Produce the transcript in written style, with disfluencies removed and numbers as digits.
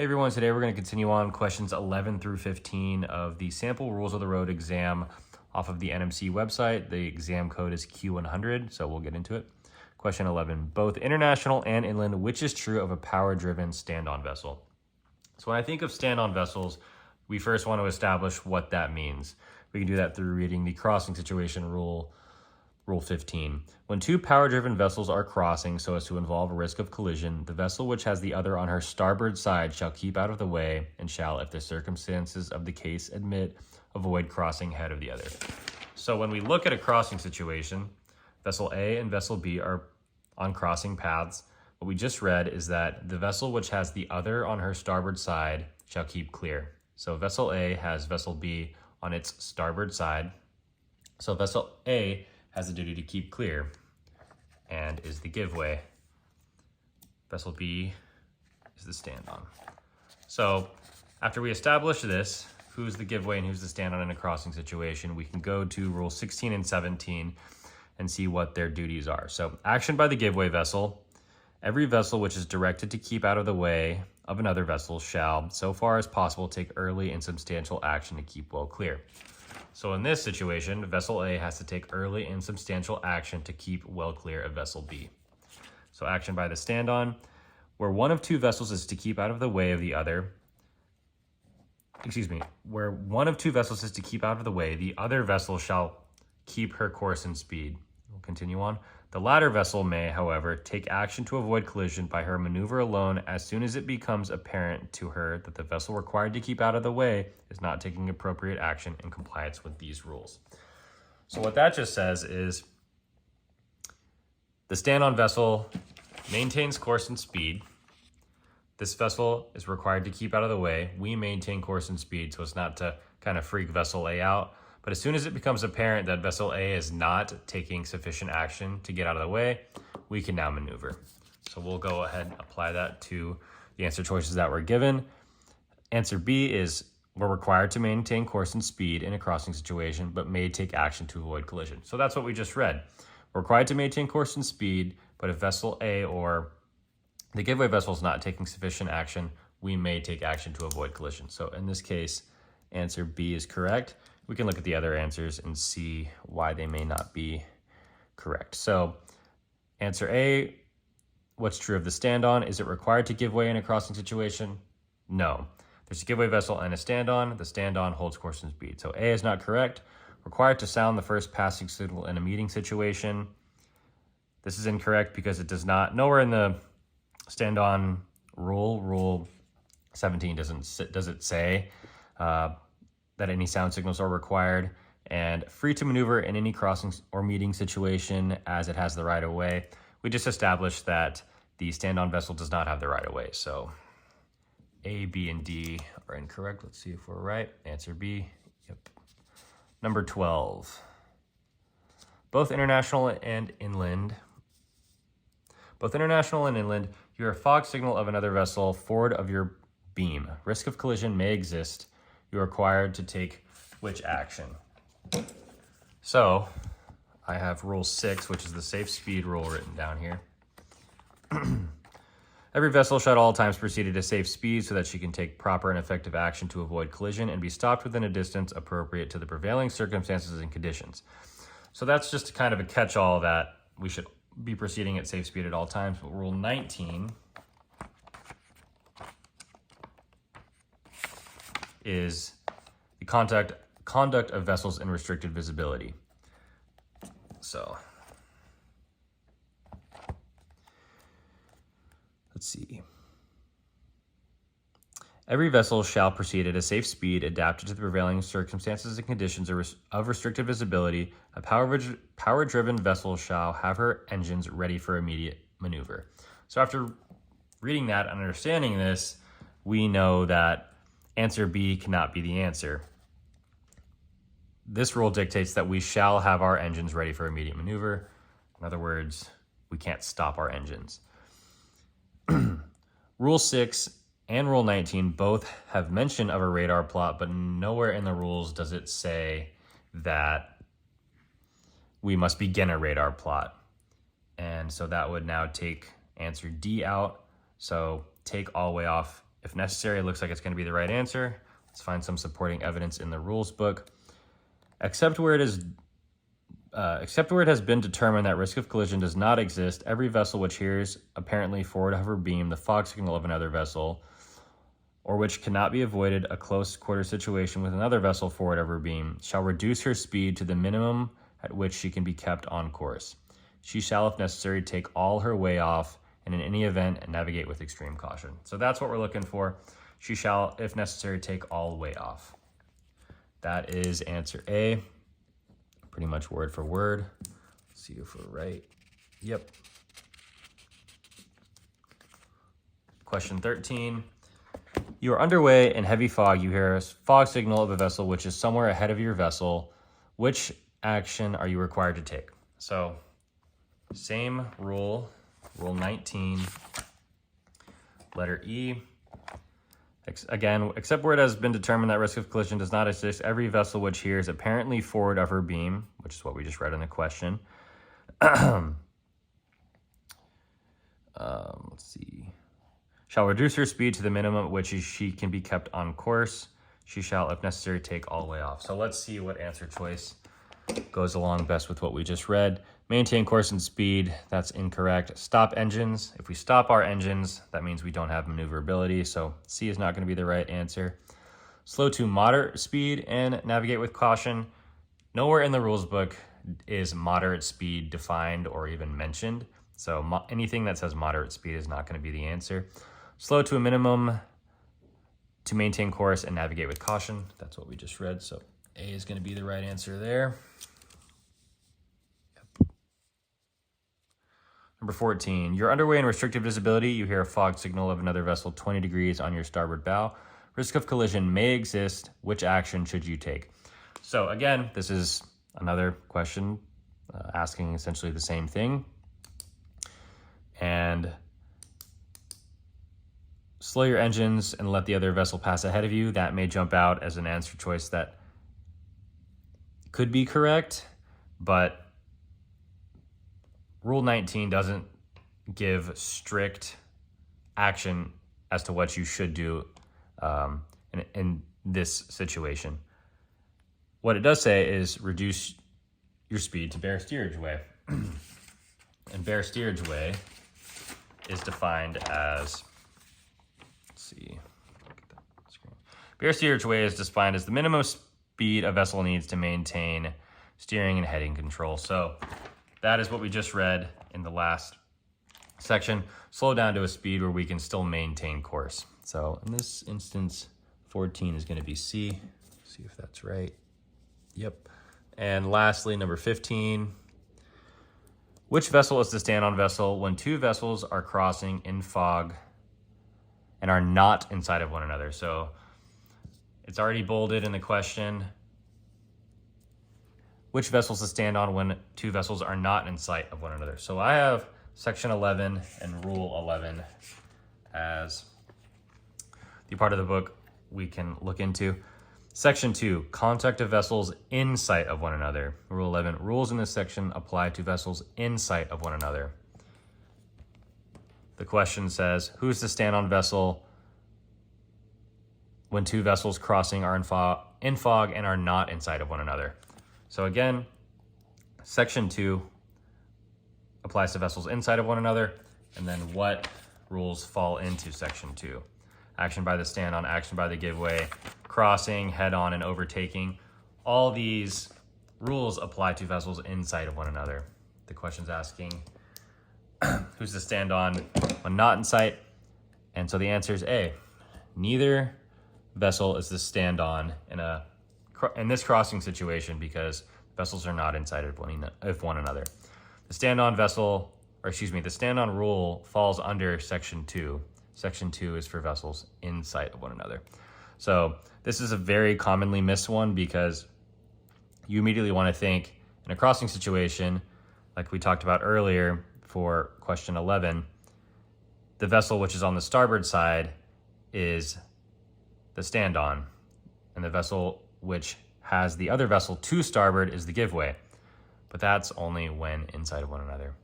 Hey everyone, today we're going to continue on questions 11 through 15 of the sample rules of the road exam off of the NMC website. The exam code is Q100, so we'll get into it. Question 11, both international and inland, which is true of a power-driven stand-on vessel? So when I think of stand-on vessels, we first want to establish what that means. We can do that through reading the crossing situation rule, Rule 15. When two power-driven vessels are crossing so as to involve a risk of collision, the vessel which has the other on her starboard side shall keep out of the way and shall, if the circumstances of the case admit, avoid crossing ahead of the other. So when we look at a crossing situation, vessel A and vessel B are on crossing paths. What we just read is that the vessel which has the other on her starboard side shall keep clear. So vessel A has vessel B on its starboard side. So vessel A has the duty to keep clear and is the giveaway. Vessel B is the stand-on. So after we establish this, who's the giveaway and who's the stand-on in a crossing situation, we can go to Rule 16 and 17 and see what their duties are. So action by the giveaway vessel. Every vessel which is directed to keep out of the way of another vessel shall, so far as possible, take early and substantial action to keep well clear. So in this situation, vessel A has to take early and substantial action to keep well clear of vessel B. So action by the stand-on, where one of two vessels is to keep out of the way of the other, where one of two vessels is to keep out of the way, the other vessel shall keep her course and speed. We'll continue on. The latter vessel may, however, take action to avoid collision by her maneuver alone as soon as it becomes apparent to her that the vessel required to keep out of the way is not taking appropriate action in compliance with these rules. So what that just says is the stand-on vessel maintains course and speed. This vessel is required to keep out of the way. We maintain course and speed so as not to kind of freak vessel A out. But as soon as it becomes apparent that vessel A is not taking sufficient action to get out of the way, we can now maneuver. So we'll go ahead and apply that to the answer choices that were given. Answer B is we're required to maintain course and speed in a crossing situation, but may take action to avoid collision. So that's what we just read. We're required to maintain course and speed, but if vessel A or the giveaway vessel is not taking sufficient action, we may take action to avoid collision. So in this case, answer B is correct. We can look at the other answers and see why they may not be correct. So answer A, what's true of the stand-on? Is it required to give way in a crossing situation? No. There's a giveaway vessel and a stand-on. The stand-on holds course and speed. So A is not correct. Required to sound the first passing signal in a meeting situation. This is incorrect because it does not, nowhere in the stand-on rule 17 does it say that any sound signals are required, and free to maneuver in any crossing or meeting situation as it has the right of way. We just established that the stand-on vessel does not have the right of way. So A, B, and D are incorrect. Let's see if we're right. Answer B, yep. Number 12, both international and inland, you hear a fog signal of another vessel forward of your beam. Risk of collision may exist. You are required to take which action? So I have Rule 6, which is the safe speed rule written down here. Every vessel shall at all times proceed at a safe speed so that she can take proper and effective action to avoid collision and be stopped within a distance appropriate to the prevailing circumstances and conditions. So that's just kind of a catch-all that we should be proceeding at safe speed at all times. But Rule 19 is the conduct of vessels in restricted visibility. So let's see. Every vessel shall proceed at a safe speed adapted to the prevailing circumstances and conditions of restricted visibility. A power-driven vessel shall have her engines ready for immediate maneuver. So after reading that and understanding this, we know that answer B cannot be the answer. This rule dictates that we shall have our engines ready for immediate maneuver. In other words, we can't stop our engines. Rule 6 and Rule 19 both have mention of a radar plot, but nowhere in the rules does it say that we must begin a radar plot. And so that would now take answer D out. So take all the way off if necessary. It looks like it's going to be the right answer. Let's find some supporting evidence in the rules book. Except where it has been determined that risk of collision does not exist, every vessel which hears apparently forward of her beam the fog signal of another vessel, or which cannot be avoided a close quarter situation with another vessel forward of her beam, shall reduce her speed to the minimum at which she can be kept on course. She shall, if necessary, take all her way off, and in any event, navigate with extreme caution. So that's what we're looking for. She shall, if necessary, take all way off. That is answer A, pretty much word for word. Let's see if we're right. Yep. Question 13. You are underway in heavy fog. You hear a fog signal of a vessel which is somewhere ahead of your vessel. Which action are you required to take? So, same rule, rule 19, letter E. Again, except where it has been determined that risk of collision does not exist, every vessel which hears apparently forward of her beam, which is what we just read in the question. Let's see. Shall reduce her speed to the minimum at which she can be kept on course. She shall, if necessary, take all the way off. So let's see what answer choice goes along best with what we just read. Maintain course and speed, that's incorrect. Stop engines. If we stop our engines, that means we don't have maneuverability, so C is not going to be the right answer. Slow to moderate speed and navigate with caution. Nowhere in the rules book is moderate speed defined or even mentioned, so anything that says moderate speed is not going to be the answer. Slow to a minimum to maintain course and navigate with caution. That's what we just read, so A is going to be the right answer there. Yep. Number 14, you're underway in restricted visibility. You hear a fog signal of another vessel 20 degrees on your starboard bow. Risk of collision may exist. Which action should you take? So again, this is another question asking essentially the same thing. And slow your engines and let the other vessel pass ahead of you. That may jump out as an answer choice that could be correct, but Rule 19 doesn't give strict action as to what you should do in this situation. What it does say is reduce your speed to bare steerage way. And bare steerage way is defined as, let's see, look at that screen. Bare steerage way is defined as the minimum speed a vessel needs to maintain steering and heading control. So that is what we just read in the last section. Slow down to a speed where we can still maintain course. So in this instance, 14 is going to be C. Let's see if that's right. Yep. And lastly, number 15. Which vessel is the stand-on vessel when two vessels are crossing in fog and are not inside of one another? So it's already bolded in the question. Which vessel is the stand-on when two vessels are not in sight of one another? So I have section 11 and rule 11 as the part of the book we can look into. Section 2, contact of vessels in sight of one another. Rule 11, rules in this section apply to vessels in sight of one another. The question says, who's the stand-on vessel when two vessels crossing are in fog and are not in sight of one another? So again, section 2 applies to vessels inside of one another, and then what rules fall into section 2? Action by the stand-on, action by the giveaway, crossing, head-on, and overtaking. All these rules apply to vessels inside of one another. The question's asking, who's the stand-on when not in sight? And so the answer is A. Neither vessel is the stand-on in this crossing situation because vessels are not inside of one another. The stand-on vessel, or excuse me, the stand-on rule falls under section 2. Section 2 is for vessels in sight of one another. So this is a very commonly missed one because you immediately want to think in a crossing situation, like we talked about earlier for question 11, the vessel which is on the starboard side is the stand-on, and the vessel which has the other vessel to starboard is the giveaway. But that's only when inside of one another.